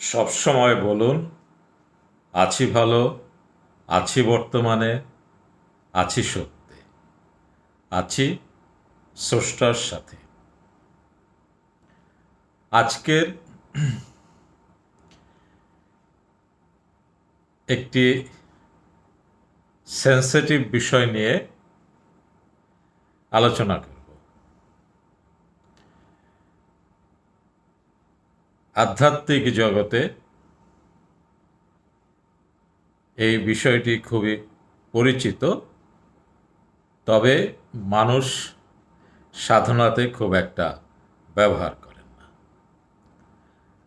সবসময় বলুন, আছি ভালো, আছি বর্তমানে, আছি সত্যে, আছি স্রষ্টার সাথে। আজকের একটি সেন্সিটিভ বিষয় নিয়ে আলোচনা করব। আধ্যাত্মিক জগতে এই বিষয়টি খুবই পরিচিত, তবে মানুষ সাধনাতে খুব একটা ব্যবহার করেন না।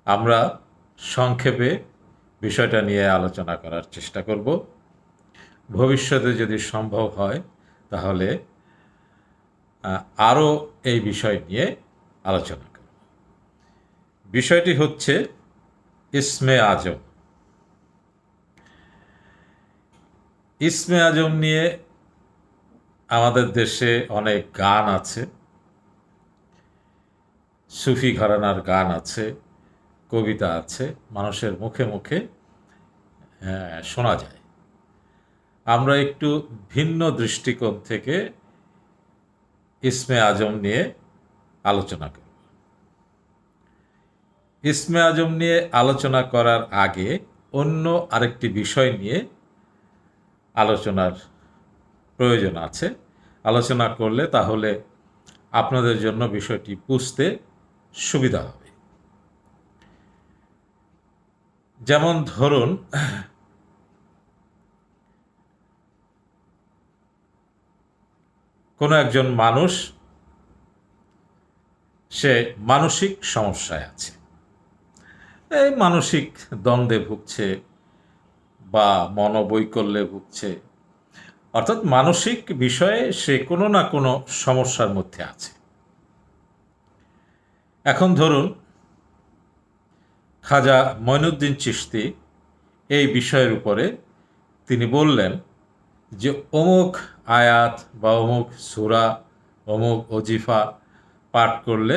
আমরা সংক্ষেপে বিষয়টা নিয়ে আলোচনা করার চেষ্টা করব। ভবিষ্যতে যদি সম্ভব হয় তাহলে আরও এই বিষয় নিয়ে আলোচনা করব। বিষয়টি হচ্ছে ইসমে আজম। ইসমে আজম নিয়ে আমাদের দেশে অনেক গান আছে, সুফি ঘরানার গান আছে, কবিতা আছে, মানুষের মুখে মুখে শোনা যায়। আমরা একটু ভিন্ন দৃষ্টিকোণ থেকে ইসমে আজম নিয়ে আলোচনা করব। ইসমে আজম নিয়ে আলোচনা করার আগে অন্য আরেকটি বিষয় নিয়ে আলোচনার প্রয়োজন আছে। আলোচনা করলে তাহলে আপনাদের জন্য বিষয়টি বুঝতে সুবিধা হবে। যেমন ধরুন, কোনো একজন মানুষ, সে মানসিক সমস্যায় আছে, এই মানসিক দ্বন্দ্বে ভুগছে বা মনোবৈকল্যে ভুগছে, অর্থাৎ মানসিক বিষয়ে সে কোনো না কোনো সমস্যার মধ্যে আছে। এখন ধরুন, খাজা মঈনুদ্দিন চিশতি এই বিষয়ের উপরে তিনি বললেন যে অমুক আয়াত বা অমুক সূরা, অমুক ওজিফা পাঠ করলে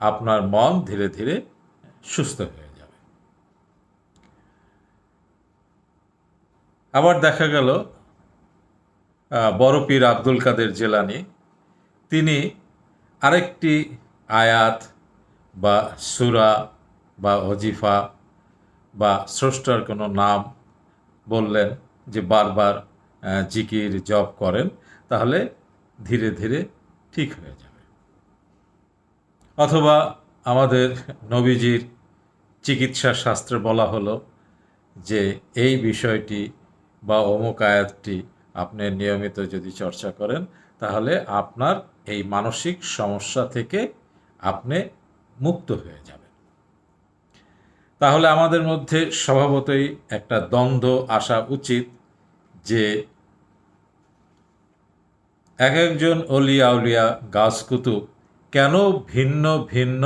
আপনার মন ধীরে ধীরে সুস্থ হয়ে যাবে। আবার দেখা গেল বড় পীর আব্দুল কাদের জিলানী, তিনি আরেকটি আয়াত বা সূরা বা ওজিফা বা স্রষ্টার কোনো নাম বললেন যে বারবার জিকির জপ করেন, তাহলে ধীরে ধীরে ঠিক হয়ে যাবে। অথবা আমাদের নবীজির চিকিৎসা শাস্ত্রে বলা হলো যে এই বিষয়টি বা অমুক আয়াতটি আপনি নিয়মিত যদি চর্চা করেন তাহলে আপনার এই মানসিক সমস্যা থেকে আপনি মুক্ত হয়ে যাবেন। তাহলে আমাদের মধ্যে স্বভাবতই একটা দ্বন্দ্ব আসা উচিত যে এক একজন অলিয়া আউলিয়া গাছ কুতুব কেন ভিন্ন ভিন্ন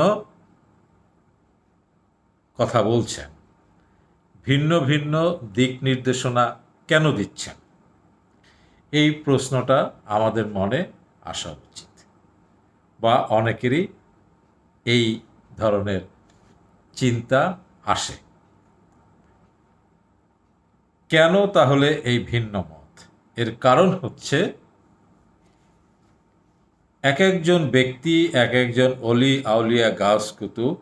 কথা বলছেন, ভিন্ন ভিন্ন দিক নির্দেশনা কেন দিচ্ছেন, এই প্রশ্নটা আমাদের মনে আসা উচিত, বা অনেকেরই এই ধরনের চিন্তা আসে। কেন তাহলে এই ভিন্ন মত? এর কারণ হচ্ছে এক একজন ব্যক্তি, এক একজন অলি আউলিয়া গাউস কুতুব,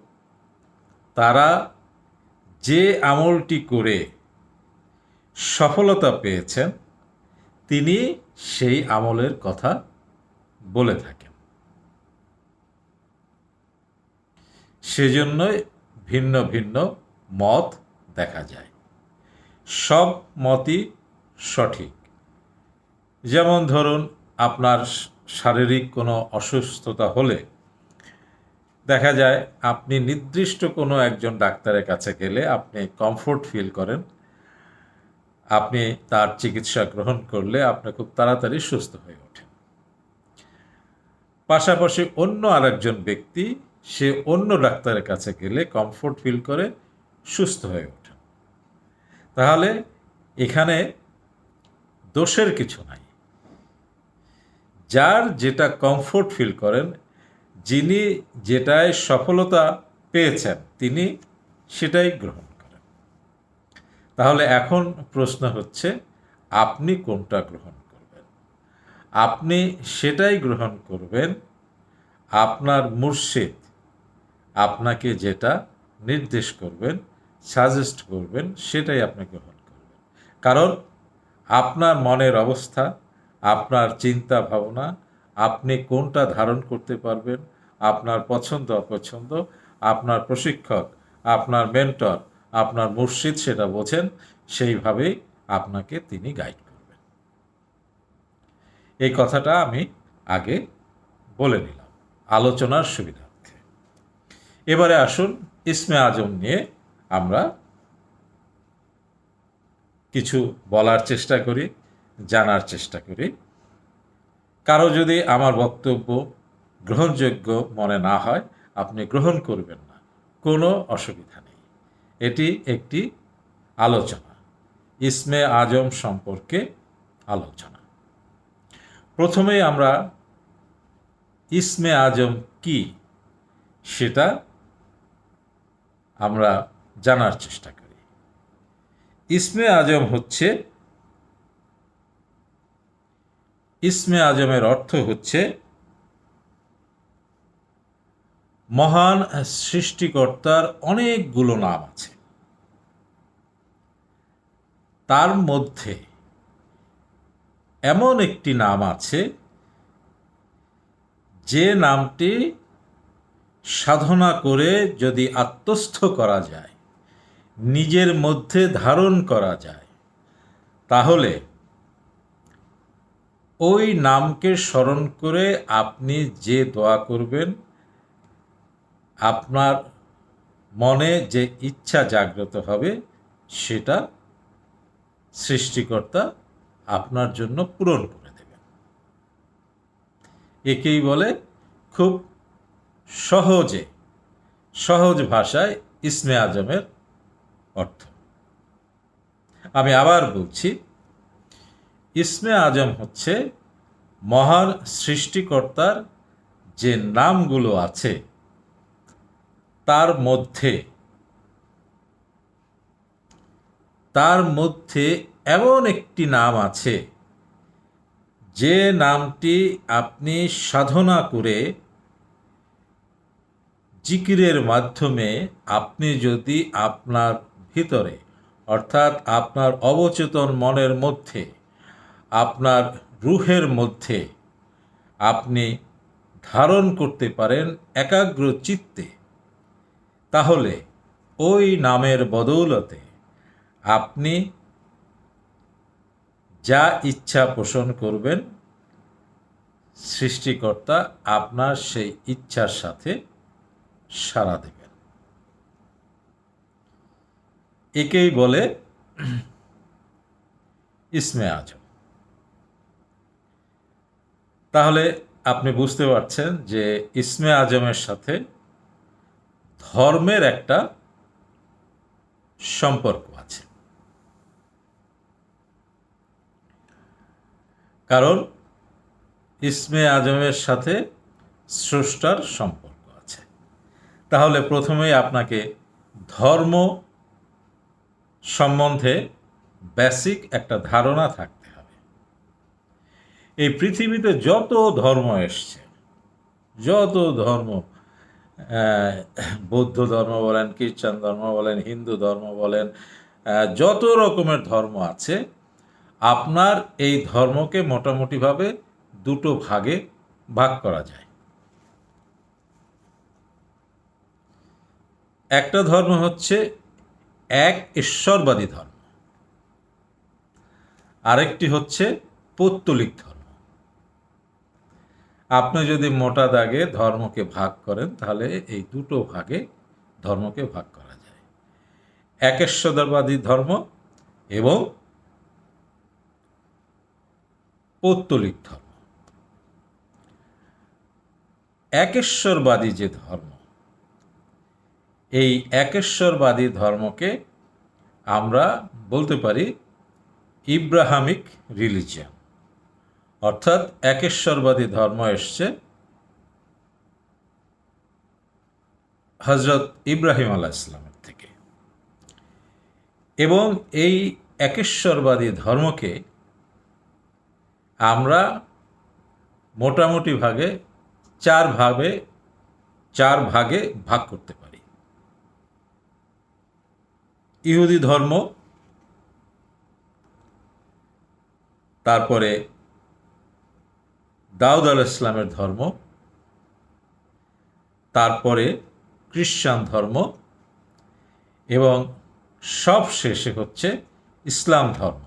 তারা যে আমলটি করে সফলতা পেয়েছেন তিনি সেই আমলের কথা বলে থাকেন। সেজন্যই ভিন্ন ভিন্ন মত দেখা যায়। সব মতই সঠিক। যেমন ধরুন, আপনার শারীরিক কোনো অসুস্থতা হলে দেখা যায় আপনি নির্দিষ্ট কোনো একজন ডাক্তারের কাছে গেলে আপনি কমফোর্ট ফিল করেন, আপনি তার চিকিৎসা গ্রহণ করলে আপনি খুব তাড়াতাড়ি সুস্থ হয়ে ওঠেন। পাশাপাশি অন্য আরেকজন ব্যক্তি, সে অন্য ডাক্তারের কাছে গেলে কমফোর্ট ফিল করে সুস্থ হয়ে ওঠেন। তাহলে এখানে দোষের কিছু নাই। যার যেটা কমফোর্ট ফিল করেন, যিনি যেটায় সফলতা পেয়েছেন তিনি সেটাই গ্রহণ করেন। তাহলে এখন প্রশ্ন হচ্ছে, আপনি কোনটা গ্রহণ করবেন? আপনি সেটাই গ্রহণ করবেন আপনার মুর্শিদ আপনাকে যেটা নির্দেশ করবেন, সাজেস্ট করবেন, সেটাই আপনি গ্রহণ করবেন। কারণ আপনার মনের অবস্থা, আপনার চিন্তা ভাবনা, আপনি কোনটা ধারণ করতে পারবেন, আপনার পছন্দ অপছন্দ, আপনার প্রশিক্ষক, আপনার মেন্টর, আপনার মুর্শিদ সেটা বোঝেন, সেইভাবেই আপনাকে তিনি গাইড করবেন। এই কথাটা আমি আগে বলে নিলাম আলোচনার সুবিধার্থে। এবারে আসুন ইসমে আজম নিয়ে আমরা কিছু বলার চেষ্টা করি, জানার চেষ্টা করি। কারো যদি আমার বক্তব্য গ্রহণযোগ্য মনে না হয়, আপনি গ্রহণ করবেন না, কোনো অসুবিধা নেই। এটি একটি আলোচনা, ইসমে আজম সম্পর্কে আলোচনা। প্রথমেই আমরা ইসমে আজম কি সেটা আমরা জানার চেষ্টা করি। ইসমে আজম হচ্ছে, ইসমে আজমের অর্থ হচ্ছে মহান সৃষ্টিকর্তার অনেকগুলো নাম আছে, তার মধ্যে এমন একটি নাম আছে যে নামটি সাধনা করে যদি আত্মস্থ করা যায়, নিজের মধ্যে ধারণ করা যায়, তাহলে ওই নামকে স্মরণ করে আপনি যে দোয়া করবেন, আপনার মনে যে ইচ্ছা জাগ্রত হবে, সেটা সৃষ্টিকর্তা আপনার জন্য পূরণ করে দেবেন। একেই বলে খুব সহজ ভাষায় ইসমে আজমের অর্থ। আমি আবার বলছি, ইসমে আজম হচ্ছে মহান সৃষ্টিকর্তার যে নামগুলো আছে, তার মধ্যে এমন একটি নাম আছে যে নামটি আপনি সাধনা করে জিকিরের মাধ্যমে আপনি যদি আপনার ভিতরে, অর্থাৎ আপনার অবচেতন মনের মধ্যে, আপনার রুহের মধ্যে আপনি ধারণ করতে পারেন একাগ্র চিত্তে, তাহলে ওই নামের বদৌলতে আপনি যা ইচ্ছা পোষণ করবেন, সৃষ্টিকর্তা আপনার সেই ইচ্ছার সাথে সাড়া দেবেন। একেই বলে ইসমে আজম। তাহলে আপনি বুঝতে পারছেন যে ইসমে আজমের সাথে ধর্মের একটা সম্পর্ক আছে। কারণ ইসমে আজমের সাথে স্রষ্টার সম্পর্ক আছে। তাহলে প্রথমেই আপনাকে ধর্ম সম্বন্ধে বেসিক একটা ধারণা থাকতে হবে। এই পৃথিবীতে যত ধর্ম এসছে, যত ধর্ম, বৌদ্ধ ধর্ম বলেন, খ্রিস্টান ধর্ম বলেন, হিন্দু ধর্ম বলেন, যত রকমের ধর্ম আছে, আপনার এই ধর্মকে মোটামুটিভাবে দুটো ভাগে ভাগ করা যায়। একটা ধর্ম হচ্ছে এক ঈশ্বরবাদী ধর্ম, আরেকটি হচ্ছে পৌত্তলিক ধর্ম। আপনি যদি মোটা দাগে ধর্মকে ভাগ করেন, তাহলে এই দুটো ভাগে ধর্মকে ভাগ করা যায়, একেশ্বরবাদী ধর্ম এবং পৌত্তলিক ধর্ম। একেশ্বরবাদী যে ধর্ম, এই একেশ্বরবাদী ধর্মকে আমরা বলতে পারি ইব্রাহামিক রিলিজিয়ন, অর্থাৎ একেশ্বরবাদী ধর্ম এসছে হজরত ইব্রাহিম আলাইহিস সালামের থেকে। এবং এই একেশ্বরবাদী ধর্মকে আমরা মোটামুটি চার ভাগে ভাগ করতে পারি। ইহুদি ধর্ম, তারপরে দাউদ আলাইহিস সালামের ধর্ম, তারপরে খ্রিস্টান ধর্ম এবং সব শেষে হচ্ছে ইসলাম ধর্ম,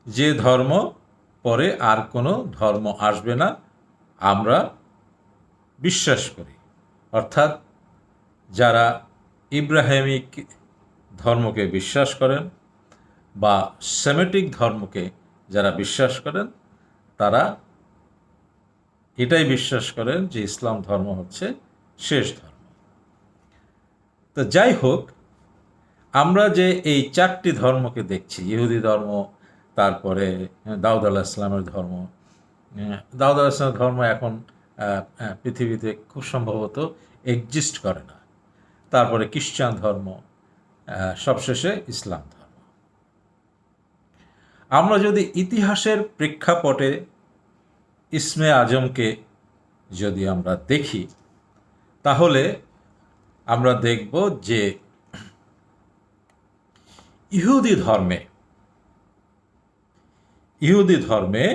যে ধর্ম পরে আর কোনো ধর্ম আসবে না আমরা বিশ্বাস করি। অর্থাৎ যারা ইব্রাহিমিক ধর্মকে বিশ্বাস করেন বা সেমেটিক ধর্মকে যারা বিশ্বাস করেন, তারা এটাই বিশ্বাস করেন যে ইসলাম ধর্ম হচ্ছে শেষ ধর্ম। তো যাই হোক, আমরা যে এই চারটি ধর্মকে দেখছি, ইহুদি ধর্ম, তারপরে দাউদ আলাইহিস সালামের ধর্ম, দাউদ আলাইহিস সালামের ধর্ম এখন পৃথিবীতে খুব সম্ভবত এক্সিস্ট করে না, তারপরে খ্রিস্টান ধর্ম, সবশেষে ইসলাম ধর্ম। আমরা যদি ইতিহাসের প্রেক্ষাপটে ইসমে আজমকে যদি আমরা দেখি, তাহলে আমরা দেখব যে ইহুদি ধর্মে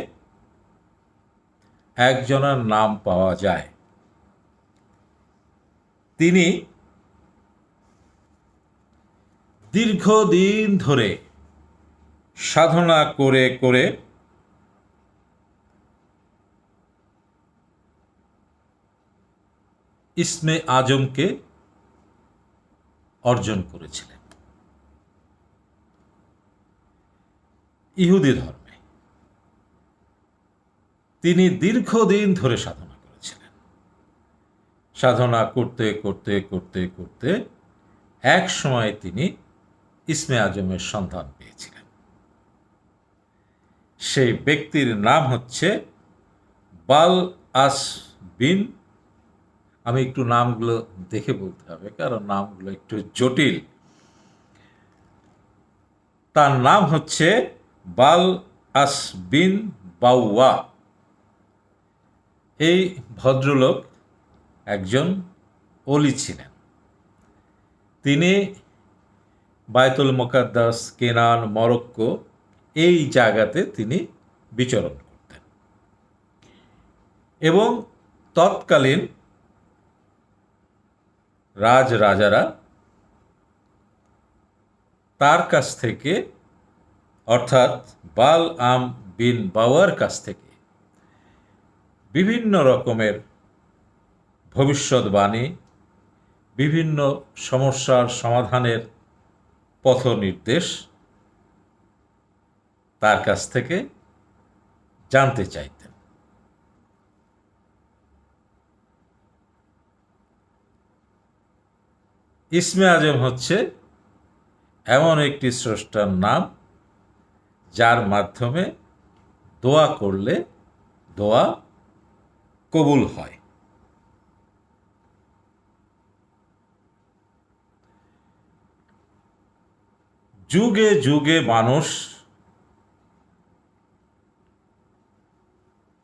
একজনের নাম পাওয়া যায়। তিনি দীর্ঘদিন ধরে সাধনা করে করে ইসমে আজমকে অর্জন করেছিলেন। ইহুদি ধর্মে তিনি দীর্ঘদিন ধরে সাধনা করেছিলেন। সাধনা করতে করতে করতে করতে এক সময় তিনি ইসমে আজমের সন্ধান পেয়েছিলেন। সেই ব্যক্তির নাম হচ্ছে বাল আস বিন, আমি একটু নামগুলো দেখে বলতে হবে কারণ নামগুলো একটু জটিল। তার নাম হচ্ছে বাল আস বিন বাউয়া। এই ভদ্রলোক একজন ওলি ছিলেন। তিনি বায়তুল মুকাদ্দাস, কেনান, মরক্কো এই জায়গাতে তিনি বিচরণ করতেন এবং তৎকালীন রাজারা তার কাছ থেকে, অর্থাৎ বাল আম বিন বাওয়ার কাছ থেকে বিভিন্ন রকমের ভবিষ্যৎবাণী, বিভিন্ন সমস্যার সমাধানের পথ নির্দেশ তার কাছ থেকে জানতে চাইতেন। ইসমে আজম হচ্ছে এমন একটি স্রষ্টার নাম যার মাধ্যমে দোয়া করলে দোয়া কবুল হয়। যুগে যুগে মানুষ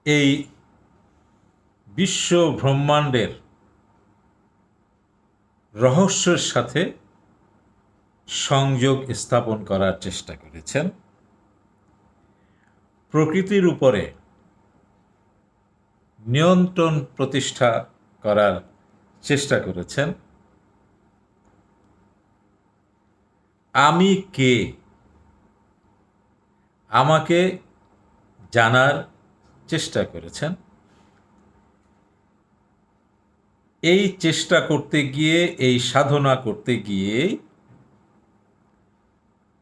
এই বিশ্ব ব্রহ্মাণ্ডের রহস্যের সাথে সংযোগ স্থাপন করার চেষ্টা করেছেন, প্রকৃতির উপরে নিয়ন্ত্রণ প্রতিষ্ঠা করার চেষ্টা করেছেন, আমি কে আমাকে জানার চেষ্টা করেছেন। এই চেষ্টা করতে গিয়ে, এই সাধনা করতে গিয়ে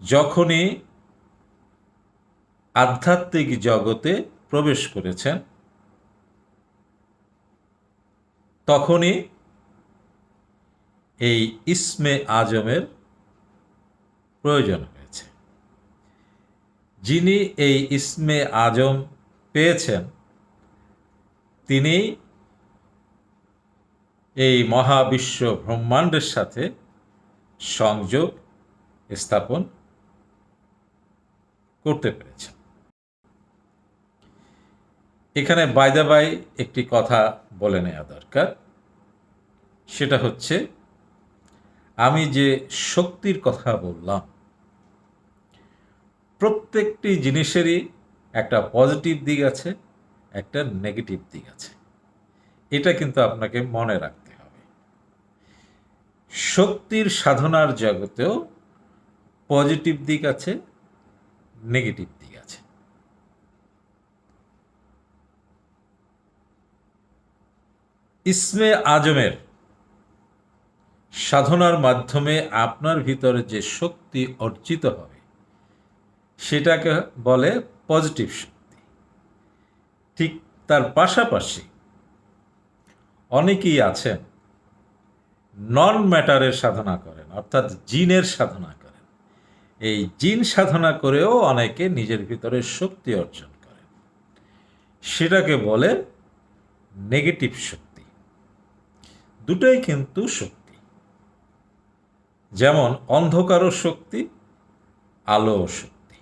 যখনই আধ্যাত্মিক জগতে প্রবেশ করেছেন, তখনই এই ইসমে আজমের প্রয়োজন হয়েছে। যিনি এই ইসমে আজম পেয়েছেন, তিনি এই মহাবিশ্ব ব্রহ্মাণ্ডের সাথে সংযোগ স্থাপন করতে পেরেছেন। এখানে বাই দ্য বাই একটি কথা বলে নেওয়া দরকার, সেটা হচ্ছে আমি যে শক্তির কথা বললাম, প্রত্যেকটি জিনিসেরই একটা পজিটিভ দিক আছে, একটা নেগেটিভ দিক আছে। এটা কিন্তু আপনাকে মনে রাখতে হবে। শক্তির সাধনার জগতেও পজিটিভ দিক আছে, নেগেটিভ দিক আছে। ইসমে আজমের সাধনার মাধ্যমে আপনার ভিতরে যে শক্তি অর্জিত হবে সেটাকে বলে পজিটিভ শক্তি। ঠিক তার পাশাপাশি অনেকেই আছেন নন ম্যাটারের সাধনা করেন, অর্থাৎ জিনের সাধনা করেন। এই জিন সাধনা করেও অনেকে নিজের ভিতরে শক্তি অর্জন করেন, সেটাকে বলে নেগেটিভ শক্তি। দুটোই কিন্তু শক্তি, যেমন অন্ধকারও শক্তি, আলোও শক্তি।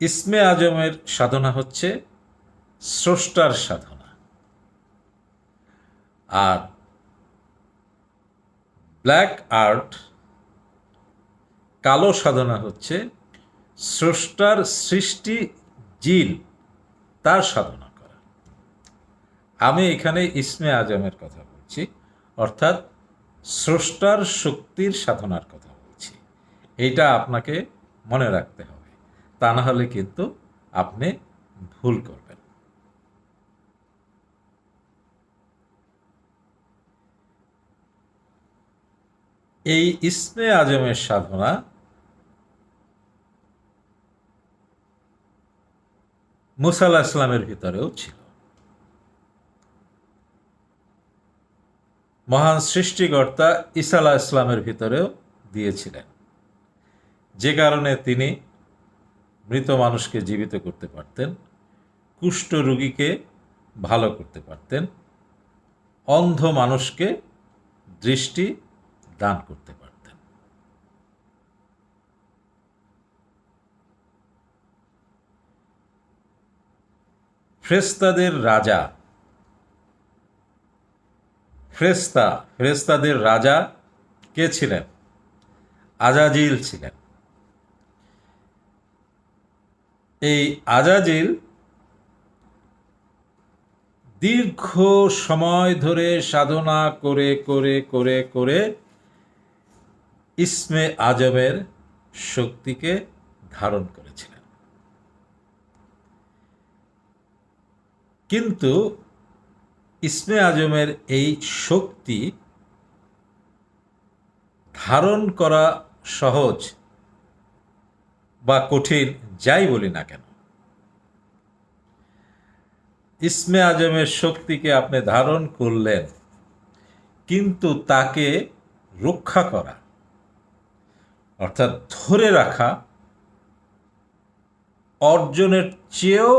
ইসমে আজমের সাধনা হচ্ছে স্রষ্টার সাধনা, আর ব্ল্যাক আর্ট, কালো সাধনা হচ্ছে স্রষ্টার সৃষ্টি জিন, তার সাধনা করা। আমি এখানে ইসমে আজমের কথা বলছি, অর্থাৎ স্রষ্টার শক্তির সাধনার কথা বলছি। এইটা আপনাকে মনে রাখতে হবে, তা না হলে কিন্তু আপনি ভুল করবেন। এই ইসমে আজমের সাধনা মুসা আলাইহিস সালামের ভিতরেও ছিল। মহান সৃষ্টিকর্তা ঈসা আলাইহিস সালামের ভিতরেও দিয়েছিলেন, যে কারণে তিনি মৃত মানুষকে জীবিত করতে পারতেন, কুষ্ঠ রোগীকে ভালো করতে পারতেন, অন্ধ মানুষকে দৃষ্টি দান করতে পারতেন। ফেরেশতাদের রাজা, ফেরেশতাদের রাজা কে ছিলেন? আজাজিল ছিলেন। এই আজাজিল দীর্ঘ সময় ধরে সাধনা করে করে করে করে ইসমে আজমের শক্তিকে ধারণ করেছিলেন। কিন্তু ইসমে আজমের এই শক্তি ধারণ করা সহজ বা কঠিন, যাই বলি না কেন, ইসমে আজমের শক্তিকে আপনি ধারণ করলেন, কিন্তু তাকে রক্ষা করা, অর্থাৎ ধরে রাখা, অর্জনের চেয়েও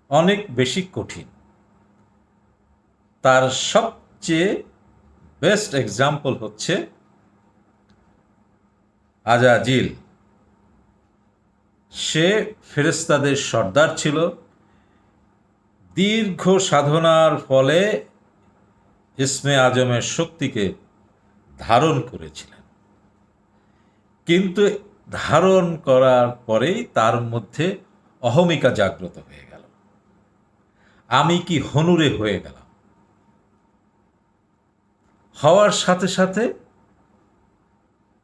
অনেক বেশি কঠিন। তার সবচেয়ে বেস্ট এক্সাম্পল হচ্ছে আজাজিল। সে ফেরেশতাদের সর্দার ছিল, দীর্ঘ সাধনার ফলে ইসমে আজমের শক্তিকে ধারণ করেছিলেন, কিন্তু ধারণ করার পরেই তার মধ্যে অহমিকা জাগ্রত হয়ে গেল। আমি কি হনুরে হয়ে গেলাম। হওয়ার সাথে সাথে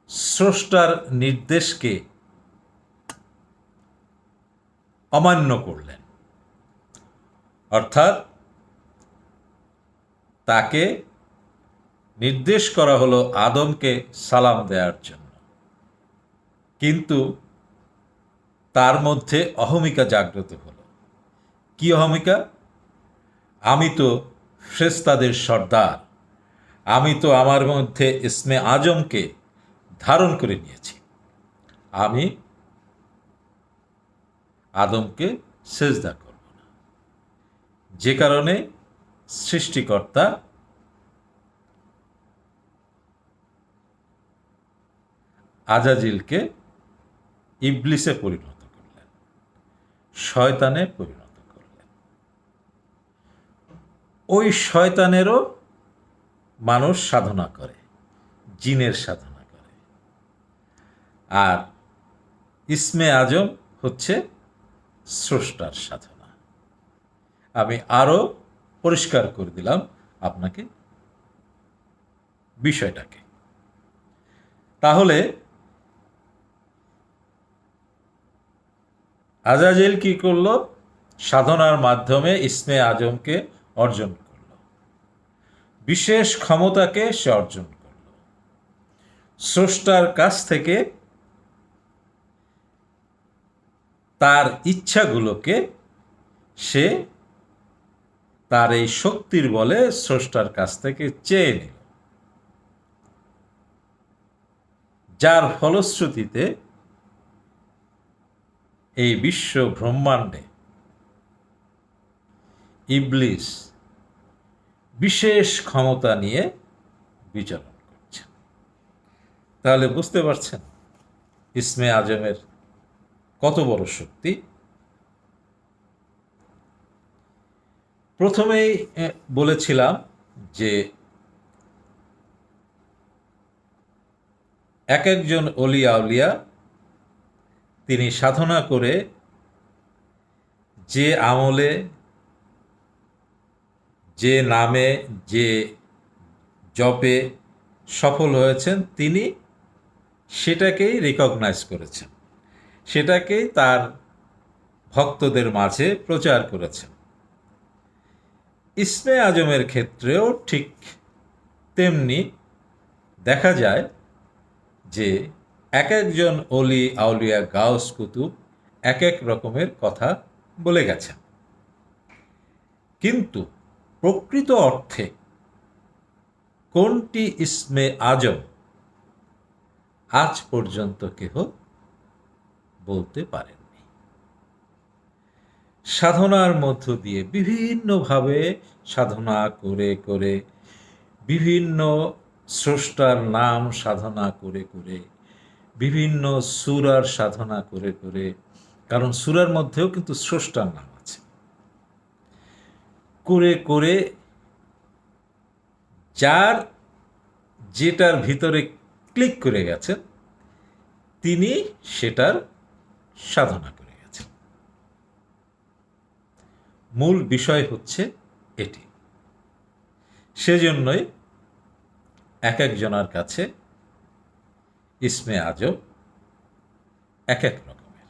স্রষ্টার নির্দেশকে অমান্য করলেন, অর্থাৎ তাকে নির্দেশ করা হলো আদমকে সালাম দেওয়ার জন্য, কিন্তু তার মধ্যে অহমিকা জাগ্রত হলো। কি অহমিকা? আমি তো ফেরেশতাদের সর্দার, আমি তো আমার মধ্যে ইসমে আজমকে ধারণ করে নিয়েছি, আমি আদমকে সেজদা করব না। যে কারণে সৃষ্টিকর্তা আজাজিলকে ইবলিসে পরিণত করলেন, শয়তানে পরিণত করলেন। ওই শয়তানেরও মানুষ সাধনা করে, জিনের সাধনা করে। আর ইসমে আজম হচ্ছে স্রষ্টার সাধনা। আমি আরও পরিষ্কার করে দিলাম আপনাকে বিষয়টাকে। তাহলে আজাজিল কি করলো? সাধনার মাধ্যমে ইসমে আজমকে অর্জন করল, বিশেষ ক্ষমতাকে সে অর্জন করল। স্রষ্টার কাছ থেকে তার ইচ্ছাগুলোকে সে তার এই শক্তির বলে স্রষ্টার কাছ থেকে চেয়ে নিল, যার ফলশ্রুতিতে এই বিশ্ব ব্রহ্মাণ্ডে ইবলিস বিশেষ ক্ষমতা নিয়ে বিচরণ করছে। তাহলে বুঝতে পারছেন ইসমে আজমের কত বড় শক্তি। প্রথমেই বলেছিলাম যে এক একজন অলি আউলিয়া তিনি সাধনা করে যে আমলে, যে নামে, যে জপে সফল হয়েছেন, তিনি সেটাকেই রিকগনাইজ করেছেন, সেটাকেই তার ভক্তদের মাঝে প্রচার করেছেন। ইসমে আজমের ক্ষেত্রেও ঠিক তেমনি দেখা যায় যে এক একজন অলি আউলিয়া গাউস কুতুব এক এক রকমের কথা বলে গেছেন, কিন্তু প্রকৃত অর্থে কোনটি ইসমে আজম আজ পর্যন্ত কেহ বলতে পারেননি। সাধনার মধ্য দিয়ে বিভিন্নভাবে সাধনা করে করে, বিভিন্ন স্রষ্টার নাম সাধনা করে করে, বিভিন্ন সূরার সাধনা করে করে, কারণ সূরার মধ্যেও কিন্তু স্রষ্টার নাম আছে, করে করে যার যেটার ভিতরে ক্লিক করে গেছেন তিনি সেটার সাধনা করে গেছেন। মূল বিষয় হচ্ছে এটি। সেজন্যই এক একজনের কাছে ইসমে আজম এক এক রকমের।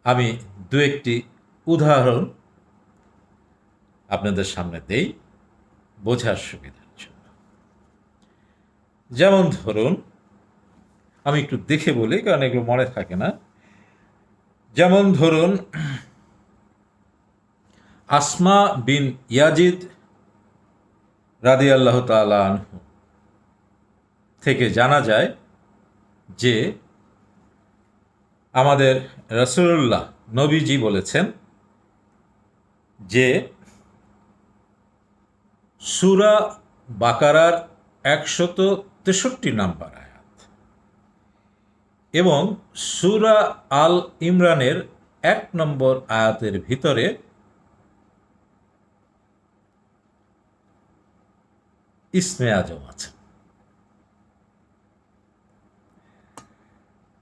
আমি দু একটি উদাহরণ আপনাদের সামনে দেই বোঝার সুবিধার জন্য। যেমন ধরুন, আমি একটু দেখে বলি কারণ এগুলো মনে থাকে না। যেমন ধরুন, আসমা বিন ইয়াজিদ রাদিয়াল্লাহু তাআলা আনহু থেকে জানা যায় যে আমাদের রাসূলুল্লাহ নবীজি বলেছেন যে সূরা বাকারার 163 নম্বর আয়াত এবং সূরা আল ইমরানের 1 নম্বর আয়াতের ভিতরে ইসমে আজম আছে।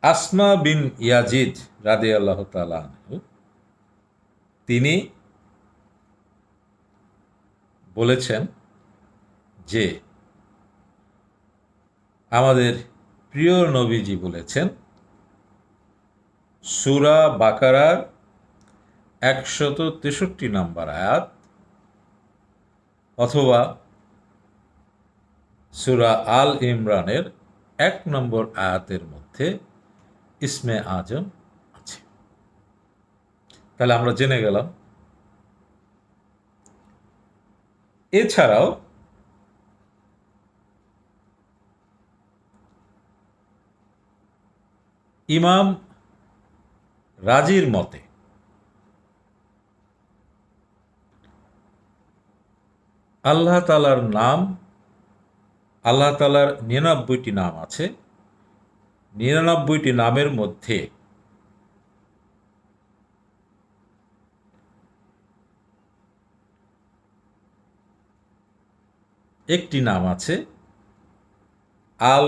আসমা বিন ইয়াজিদ রাদিয়াল্লাহু তাআলা আনহু তিনি বলেছেন যে আমাদের প্রিয় নবীজি বলেছেন সূরা বাকারার 163 নম্বর আয়াত অথবা সূরা আল ইমরানের 1 নম্বর আয়াতের মধ্যে ইসমে আজম আছে। তাহলে আমরা জেনে গেলাম। এছাড়াও ইমাম রাজির মতে আল্লাহ তাআলার নাম, আল্লাহ তাআলার 99টি নাম আছে, 99টি নামের মধ্যে একটি নাম আছে আল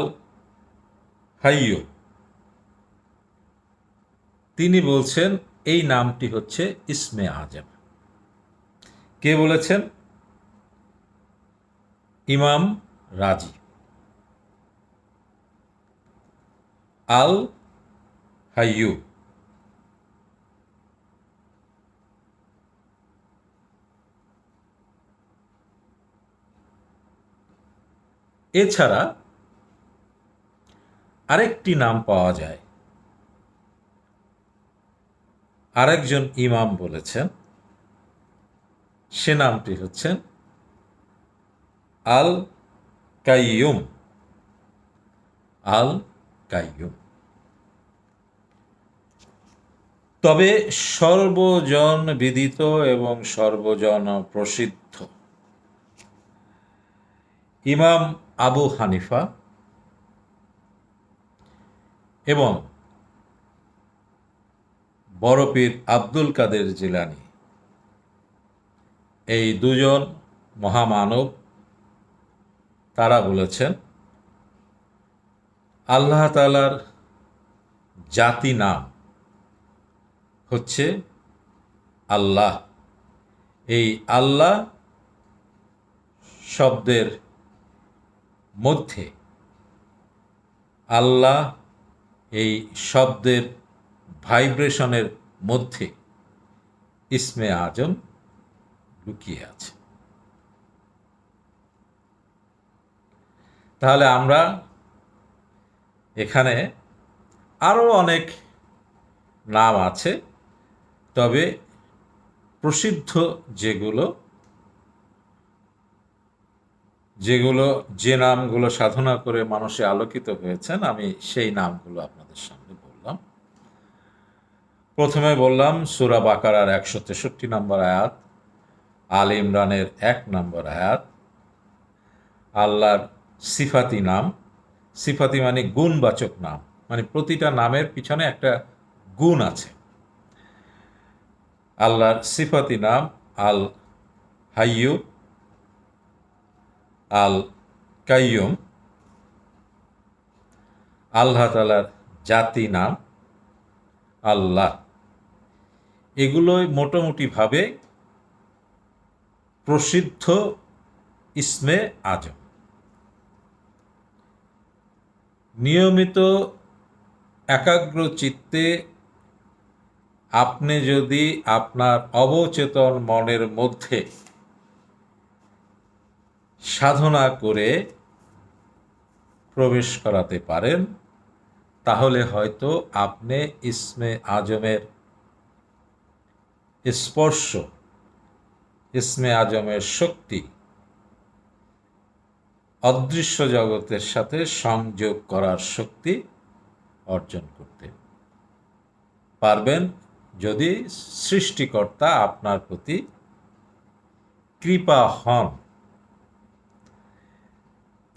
হাইয়্যু। তিনি বলছেন এই নামটি হচ্ছে ইসমে আজম। কে বলেছেন? ইমাম রাজি। আল হাইয়্যু। এছাড়া আরেকটি নাম পাওয়া যায়, আরেকজন ইমাম বলেছেন, সে নামটি হচ্ছেন আল কাইয়ুম। আল কাইয়ুম। তবে সর্বজন বিদিত এবং সর্বজন প্রসিদ্ধ ইমাম আবু হানিফা এবং বড় পীর আব্দুল কাদের জিলানী, এই দুজন মহামানব, তারা বলেছেন আল্লাহ তাআলার জাতি নাম হচ্ছে আল্লাহ। এই আল্লাহ শব্দের মধ্যে, আল্লাহ এই শব্দের ভাইব্রেশনের মধ্যে ইসমে আজম লুকিয়ে আছে। তাহলে আমরা এখানে আরও অনেক নাম আছে, তবে প্রসিদ্ধ যে নামগুলো সাধনা করে মানুষে আলোকিত হয়েছেন, আমি সেই নামগুলো আপনাদের সামনে বললাম। প্রথমে বললাম সূরা বাকারার 163 নম্বর আয়াত, আল ইমরানের 1 নম্বর আয়াত, আল্লাহর সিফাতি নাম। সিফাতি মানে গুণবাচক নাম, মানে প্রতিটা নামের পিছনে একটা গুণ আছে। আল্লাহর সিফাতি নাম আল হাইয়্যু, আল কাইয়ুম। আল্লাহ তাআলার জাতি নাম আল্লাহ। এগুলোই মোটামুটিভাবে প্রসিদ্ধ ইসমে আজম। নিয়মিত একাগ্র চিত্তে আপনি যদি আপনার অবচেতন মনের মধ্যে সাধনা করে প্রবেশ করাতে পারেন, তাহলে হয়তো আপনি ইসমে আজমের স্পর্শ, ইসমে আজমের শক্তি অদৃশ্য জগতের সাথে সংযোগ করার শক্তি অর্জন করতে পারবেন, যদি সৃষ্টিকর্তা আপনার প্রতি কৃপা হন।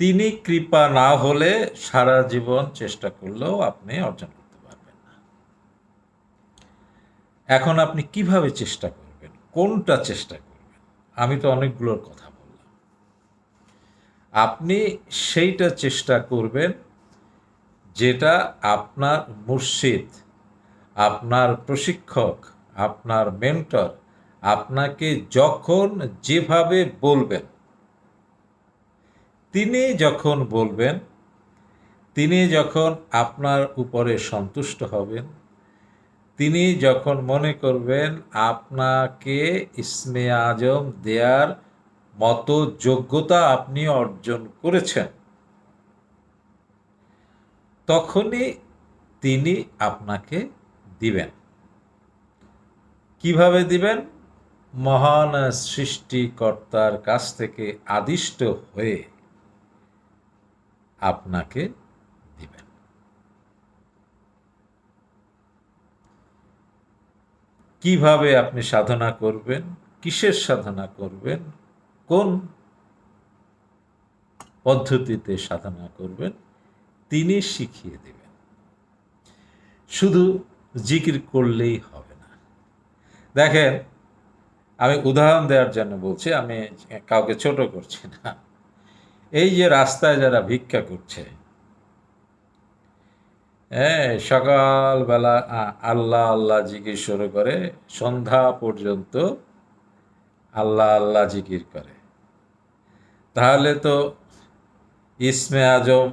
তিনি কৃপা না হলে সারা জীবন চেষ্টা করলেও আপনি অর্জন করতে পারবেন না। এখন আপনি কিভাবে চেষ্টা করবেন, কোনটা চেষ্টা করবেন? আমি তো অনেকগুলোর কথা বললাম। আপনি সেইটা চেষ্টা করবেন যেটা আপনার মুর্শিদ, আপনার প্রশিক্ষক, আপনার মেন্টর আপনাকে যখন যেভাবে বলবেন, তিনি যখন বলবেন, তিনি যখন আপনার উপরে সন্তুষ্ট হবেন, তিনি যখন মনে করবেন আপনাকে ইসমে আজম দেয়ার মতো যোগ্যতা আপনি অর্জন করেছেন, তখনই তিনি আপনাকে দিবেন। কিভাবে দিবেন? মহান সৃষ্টিকর্তার কাছ থেকে আদিষ্ট হয়ে আপনাকে দিবেন। কিভাবে আপনি সাধনা করবেন, কিসের সাধনা করবেন, কোন পদ্ধতিতে সাধনা করবেন, তিনি শিখিয়ে দেবেন। শুধু জিকির করলেই হবে না। দেখেন, আমি উদাহরণ দেওয়ার জন্য বলছি, আমি কাউকে ছোট করছি না। এই যে রাস্তায় যারা ভিক্ষা করছে, হ্যাঁ, সকালবেলা আল্লাহ আল্লাহ জিকির শুরু করে, সন্ধ্যা পর্যন্ত আল্লাহ আল্লাহ জিকির করে, তাহলে তো ইসমে আজম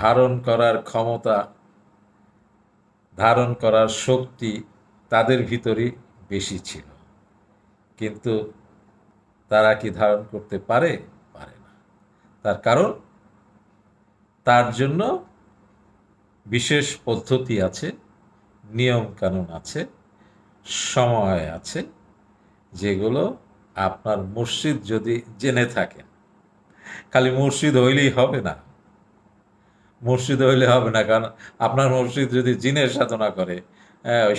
ধারণ করার ক্ষমতা, ধারণ করার শক্তি তাদের ভিতরই বেশি ছিল। কিন্তু তারা কি ধারণ করতে পারে? পারে না। তার কারণ, তার জন্য বিশেষ পদ্ধতি আছে, নিয়ম কানুন আছে, সময় আছে, যেগুলো আপনার মুর্শিদ যদি জেনে থাকেন। খালি মুর্শিদ হইলেই হবে না, মুর্শিদ হইলে হবে না, কারণ আপনার মুর্শিদ যদি জিনের সাধনা করে, ওই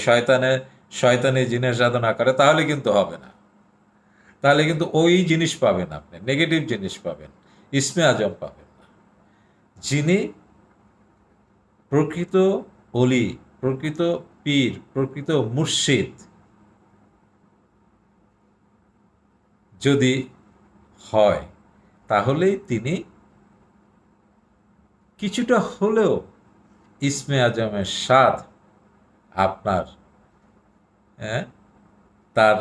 শয়তানি জিনের সাধনা করে, তাহলে কিন্তু হবে না। তাহলে কিন্তু ওই জিনিস পাবেন, আপনি নেগেটিভ জিনিস পাবেন, ইসমে আজম পাবেন না। যিনি প্রকৃত অলি, প্রকৃত পীর, প্রকৃত মুর্শিদ যদি হয়, তাহলেই তিনি কিছুটা হলেও ইসমে আজমের স্বাদ আপনার, তার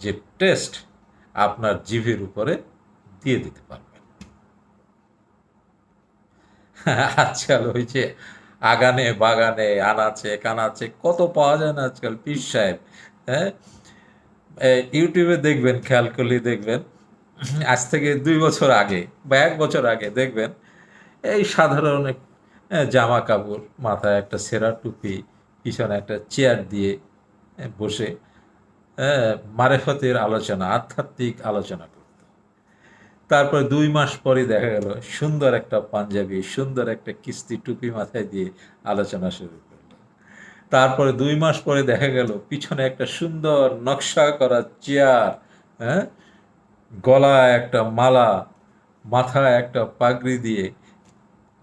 যে টেস্ট আপনার জিভের উপরে দিয়ে দিতে পারবেন। আজকাল ওই যে আগানে বাগানে আনাচে কানাচে কত পাওয়া যায় না আজকাল পীর সাহেব। হ্যাঁ, ইউটিউবে দেখবেন, খেয়াল করলে দেখবেন, আজ থেকে 2 বছর আগে বা 1 বছর আগে দেখবেন, এই সাধারণ জামা কাপড়, মাথায় একটা সেরা টুপি, পিছনে একটা চেয়ার দিয়ে বসে মারেফতের আলোচনা, আধ্যাত্মিক আলোচনা করত। তারপর 2 মাস পরে দেখা গেল সুন্দর একটা পাঞ্জাবি, সুন্দর একটা কিস্তি টুপি মাথায় দিয়ে আলোচনা শুরু করলো। তারপরে 2 মাস পরে দেখা গেল পিছনে একটা সুন্দর নকশা করা চেয়ার, হ্যাঁ, গলায় একটা মালা, মাথায় একটা পাগড়ি দিয়ে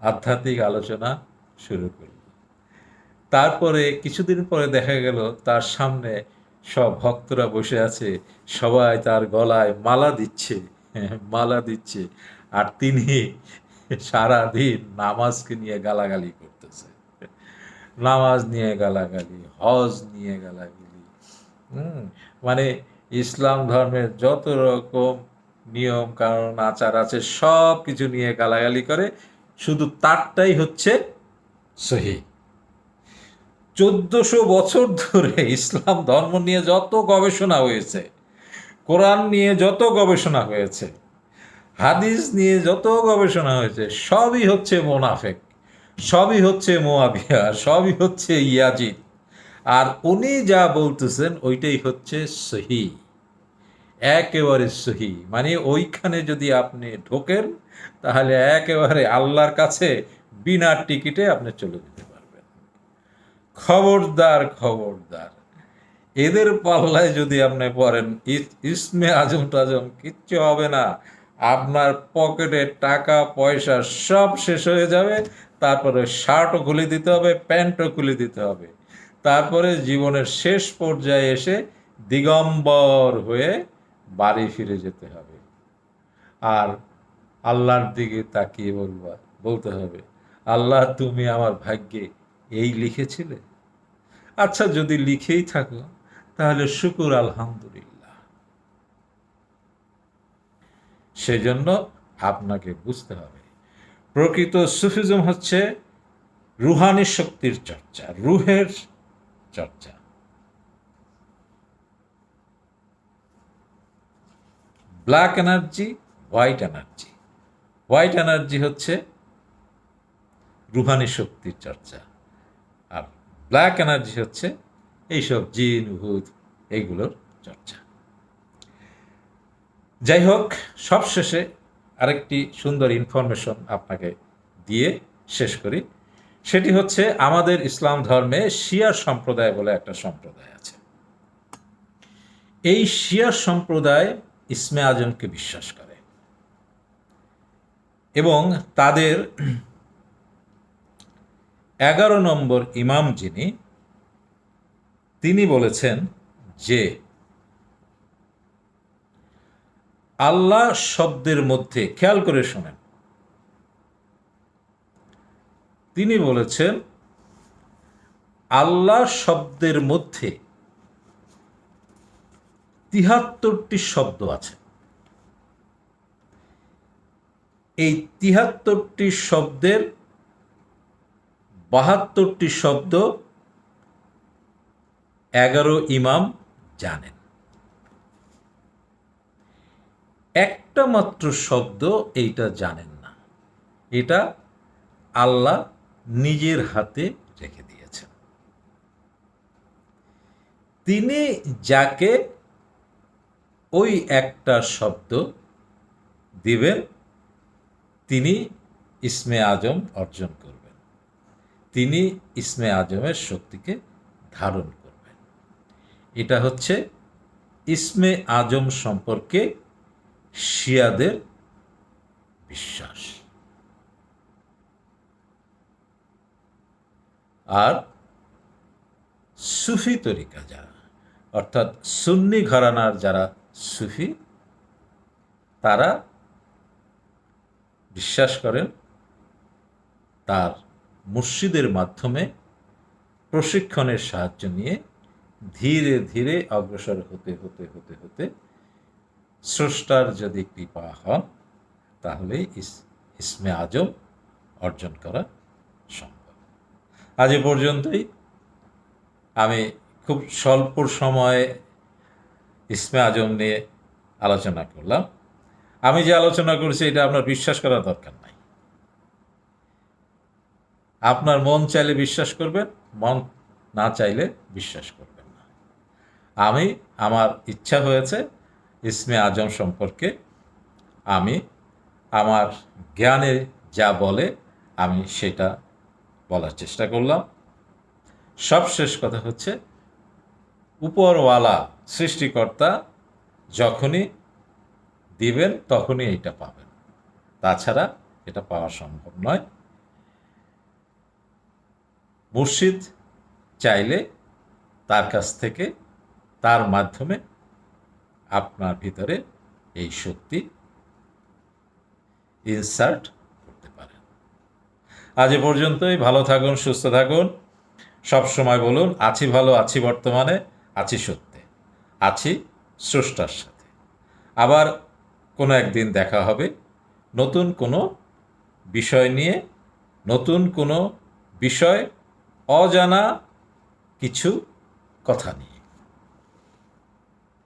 আধ্যাত্মিক আলোচনা শুরু করল। তারপরে কিছুদিন পরে দেখা গেল তার সামনে সব ভক্তরা বসে আছে, সবাই তার গলায় মালা দিচ্ছে, মালা দিচ্ছে, আর তিনি সারাদিন নামাজকে নিয়ে গালাগালি করতেছে, নামাজ নিয়ে গালাগালি, হজ নিয়ে গালাগালি। মানে ইসলাম ধর্মের যত রকম নিয়ম কানুন আচার আছে সব কিছু নিয়ে গালাগালি করে, শুধু তারটাই হচ্ছে সহি। 1400 বছর ধরে ইসলাম ধর্ম নিয়ে যত গবেষণা হয়েছে, কোরআন নিয়ে যত গবেষণা হয়েছে, হাদিস নিয়ে যত গবেষণা হয়েছে, সবই হচ্ছে মোনাফেক, সবই হচ্ছে মোয়াবিয়া, সবই হচ্ছে ইয়াজিদ। আর উনি যা বলতেছেন ওইটাই হচ্ছে সহি, একেবারে সহি। মানে ওইখানে যদি আপনি ঢোকেন, তাহলে একেবারে আল্লাহর কাছে বিনা টিকিটে আপনি চলে যেতে পারবেন। খবরদার, খবরদার, এদের পাল্লায় যদি আপনি পড়েন, ইসমে আজম টাজম কিচ্ছু হবে না। আপনার পকেটে টাকা পয়সা সব শেষ হয়ে যাবে, তারপরে শার্টও খুলে দিতে হবে, প্যান্টও খুলে দিতে হবে, তারপরে জীবনের শেষ পর্যায়ে এসে দিগম্বর হয়ে বাড়ি ফিরে যেতে হবে। আর আল্লাহর দিকে তাকিয়ে বলতে হবে, আল্লাহ তুমি আমার ভাগ্যে এই লিখেছিলে? আচ্ছা, যদি লিখেই থাকো তাহলে শুকুর আলহামদুলিল্লাহ। সেজন্য আপনাকে বুঝতে হবে, প্রকৃত সুফিজম হচ্ছে রুহানি শক্তির চর্চা, রুহের চর্চা। Black energy, white energy. White energy হচ্ছে রুহানি শক্তির চর্চা, আর ব্ল্যাক এনার্জি হচ্ছে এইসব জিন ভূত এইগুলোর চর্চা। যাই হোক, সবশেষে আরেকটি সুন্দর ইনফরমেশন আপনাকে দিয়ে শেষ করি। সেটি হচ্ছে, আমাদের ইসলাম ধর্মে শিয়া সম্প্রদায় বলে একটা সম্প্রদায় আছে। এই শিয়া সম্প্রদায় ইসমে আজমকে বিশ্বাস করে, এবং তাদের 11 নম্বর ইমাম যিনি, তিনি বলেছেন যে আল্লাহ শব্দের মধ্যে, খেয়াল করে শোনেন, তিনি বলেছেন আল্লাহ শব্দের মধ্যে ৭৩টি শব্দ আছে। এই ৭৩টি শব্দের ৭২টি শব্দ ১১ ইমাম জানেন। একটা মাত্র শব্দ এইটা জানেন না, এটা আল্লাহ নিজের হাতে রেখে দিয়েছেন। তিনি যাকে ওই একটা শব্দ দিবেন তিনি ইসমে আজম অর্জন করবেন, তিনি ইসমে আজমের শক্তিকে ধারণ করবেন। এটা হচ্ছে ইসমে আজম সম্পর্কে শিয়াদের বিশ্বাস। আর সুফি তরিকা যারা, অর্থাৎ সুন্নি ঘরানার যারা সুফি, তারা বিশ্বাস করেন তার মুর্শিদের মাধ্যমে প্রশিক্ষণের সাহায্য নিয়ে ধীরে ধীরে অগ্রসর হতে হতে হতে হতে স্রষ্টার যদি কৃপা হন তাহলে ইসমে আজম অর্জন করা সম্ভব। আজ এ পর্যন্তই। আমি খুব স্বল্প সময়ে ইসমে আজম নিয়ে আলোচনা করলাম। আমি যে আলোচনা করছি এটা আপনার বিশ্বাস করার দরকার নাই। আপনার মন চাইলে বিশ্বাস করবেন, মন না চাইলে বিশ্বাস করবেন না। আমার ইচ্ছা হয়েছে ইসমে আজম সম্পর্কে আমি আমার জ্ঞানে যা বলে আমি সেটা বলার চেষ্টা করলাম। সবশেষ কথা হচ্ছে, উপরওয়ালা সৃষ্টিকর্তা যখনই দিবেন তখনই এটা পাবেন, তাছাড়া এটা পাওয়া সম্ভব নয়। মুর্শিদ চাইলে তার কাছ থেকে, তার মাধ্যমে আপনার ভিতরে এই শক্তি ইনসার্ট করতে পারেন। আজ এ পর্যন্তই। ভালো থাকুন, সুস্থ থাকুন। সবসময় বলুন, আছি ভালো, আছি বর্তমানে, আছি সত্যে, আছি স্রষ্টার সাথে। আবার কোনো একদিন দেখা হবে নতুন কোনো বিষয় নিয়ে, নতুন কোনো বিষয়, অজানা কিছু কথা নিয়ে।